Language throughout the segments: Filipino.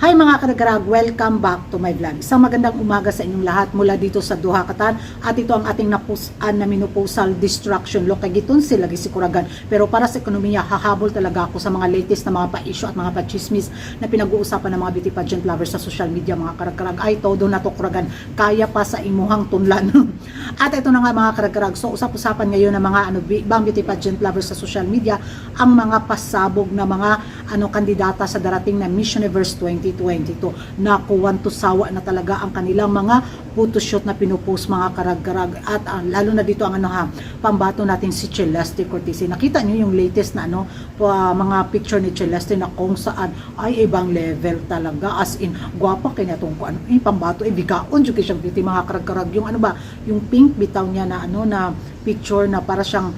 Hi mga karagkarag, welcome back to my vlog. Isang magandang umaga sa inyong lahat mula dito sa Doha, Qatar. At ito ang ating napusan na menopausal destruction look. Kay giton sila gisikuragan. Pero para sa ekonomiya, hahabol talaga ako sa mga latest na mga pa-issue at mga pa-chismis na pinag-uusapan ng mga beauty pageant lovers sa social media mga karagkarag. Ay, todo na to kuragan. Kaya pa sa imuhang tunlan. At ito na nga mga karagkarag. So usap-usapan ngayon ng mga ibang beauty pageant lovers sa social media ang mga pasabog na mga kandidata sa darating na Miss Universe 2022. Nakuwan to sawa na talaga ang kanilang mga photoshoot na pinupost mga karag-karag. At lalo na dito ang pambato natin si Celeste Cortese. Nakita niyo yung latest na mga picture ni Celeste na kung saan ay ibang level talaga. As in, gwapa kaya itong pambato, bigaon yung siyang beauty mga karag-karag. Yung yung pink bitaw niya na na picture na para siyang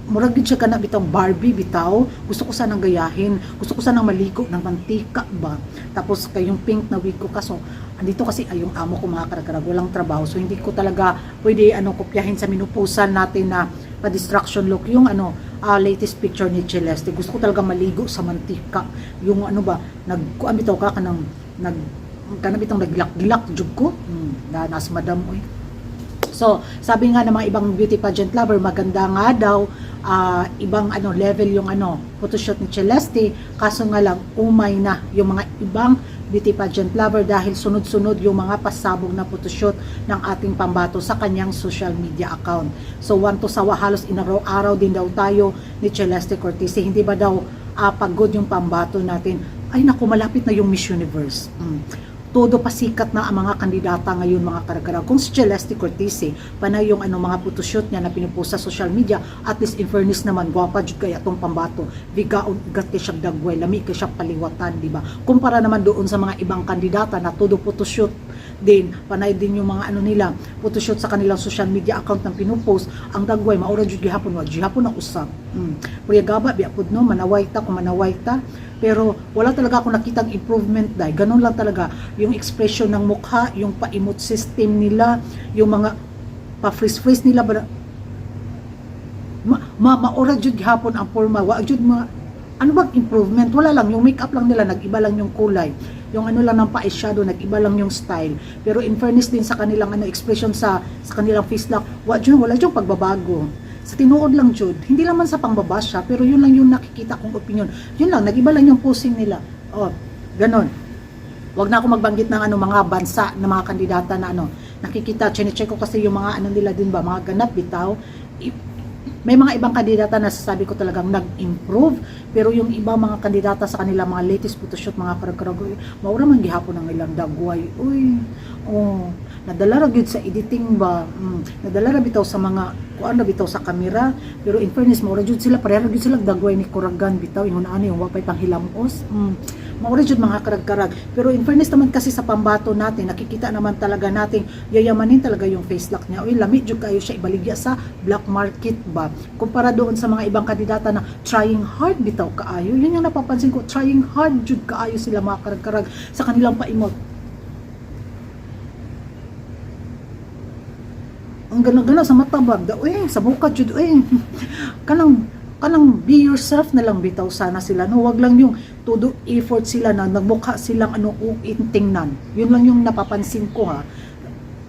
murag gid siya kana bitang Barbie bitaw. Gusto ko sanang gayahin, gusto ko sanang maligo ng mantika ba. Tapos kayong pink na wig ko kaso andito kasi ay yung amo ko mga karag-karag walang trabaho, so hindi ko talaga pwede kopyahin sa minupusan natin na pa-distraction look yung latest picture ni Celeste. Gusto ko talaga maligo sa mantika. Yung nagkuan bitaw ka kanang bitang naglak-gilak jud ko. Nas madam oy. So, sabi nga ng mga ibang beauty pageant lover, maganda nga daw, ibang level yung photoshoot ni Celeste, kaso nga lang, umay na yung mga ibang beauty pageant lover dahil sunod-sunod yung mga pasabog na photoshoot ng ating pambato sa kanyang social media account. So, wanto sawa, halos inaraw-araw din daw tayo ni Celeste Cortese. Hindi ba daw pagod yung pambato natin? Ay naku, malapit na yung Miss Universe. Todo pasikat na ang mga kandidata ngayon mga karagkarag. Kung si Celeste Cortese, panay yung mga photoshoot niya na pinupost sa social media, at least in fairness naman, gwapa jud kaya itong pambato. Bigaon, igat kay siyang dagway, lami kay siyang paliwatan, di ba? Kumpara naman doon sa mga ibang kandidata na todo photoshoot din, panay din yung mga nila, photoshoot sa kanilang social media account ng pinupost, ang dagway, maura jud gihapon, wag gihapon ang usap. Kuya gaba, biapod no, manaway ta, kung manaway ta. Pero wala talaga ako nakitang improvement dahil ganun lang talaga yung expression ng mukha, yung pa-emote system nila, yung mga pa-freeze nila maura jud gihapon ang forma, wa jud bang improvement, wala lang yung makeup lang nila, nag-iba lang yung kulay, yung lang ng pa-eyeshadow, nag-iba lang yung style. Pero in fairness din sa kanilang expression sa kanilang face lock, wala jud pagbabago. Sa tinuod lang jud, hindi naman sa pangbabasya, pero yun lang yung nakikita kong opinion. Yun lang, nag-iba lang yung posing nila. Ganon. Wag na ako magbanggit ng mga bansa na mga kandidata na nakikita, chine-check ko kasi yung mga nila din ba, mga ganap bitaw. May mga ibang kandidata na sasabi ko talagang nag-improve, pero yung ibang mga kandidata sa kanila mga latest photoshoot mga karag-karag, maura man gihapon ng ilang dagway. Nadala ra gyud sa editing ba, nadala ra bitaw sa mga kuan ra bitaw sa kamera, pero in fairness maura jud sila, pareha jud sila dagway ni kuragan bitaw, ingon yung wapay panghilamos. Maura jud mga karag-karag. Pero in fairness naman kasi sa pambato natin, nakikita naman talaga natin yayamanin talaga yung face lock niya. Lami jud kayo siya ibaligya sa black market ba. Kumpara doon sa mga ibang kandidata na trying hard bitaw kaayo. Yun yung napapansin ko, trying hard jud kaayo sila mga karag-karag sa kanilang pa-emote. Ang gana-gana sa mata ba, sa buka jud, kanang be yourself na lang bitaw sana sila, no? Wag lang yung todo effort sila na nagmukha silang tingnan. Yun lang yung napapansin ko ha.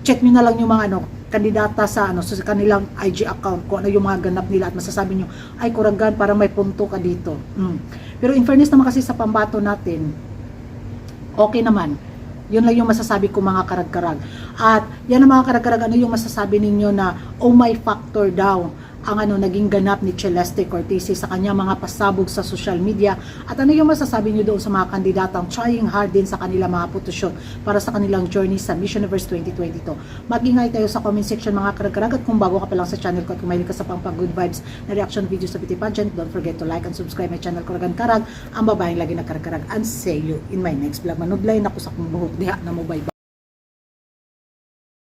Check niyo na lang yung mga kandidata sa sa kanilang IG account, kung yung mga ganap nila at masasabi niyo, ay kuragan, para may punto ka dito. Pero in fairness naman kasi sa pambato natin, okay naman. Yun lang yung masasabi ko mga karag-karag. At yan ang mga karag-karag, yung masasabi ninyo na my factor daw ang naging ganap ni Celeste Cortese sa kanya mga pasabog sa social media, at yung masasabi niyo doon sa mga kandidatang trying hard din sa kanila mga photoshoot para sa kanilang journey sa Miss Universe 2022. Mag-ingay tayo sa comment section mga karag-karag, at kung bago ka pa lang sa channel ko at kumahilig ka sa good vibes na reaction videos sa beauty pageant, don't forget to like and subscribe my channel Karagan-Karag, ang babaeng lagi na karag-karag. And see you in my next vlog. Manudlay na ko sa kong buhok diha na mo, bye.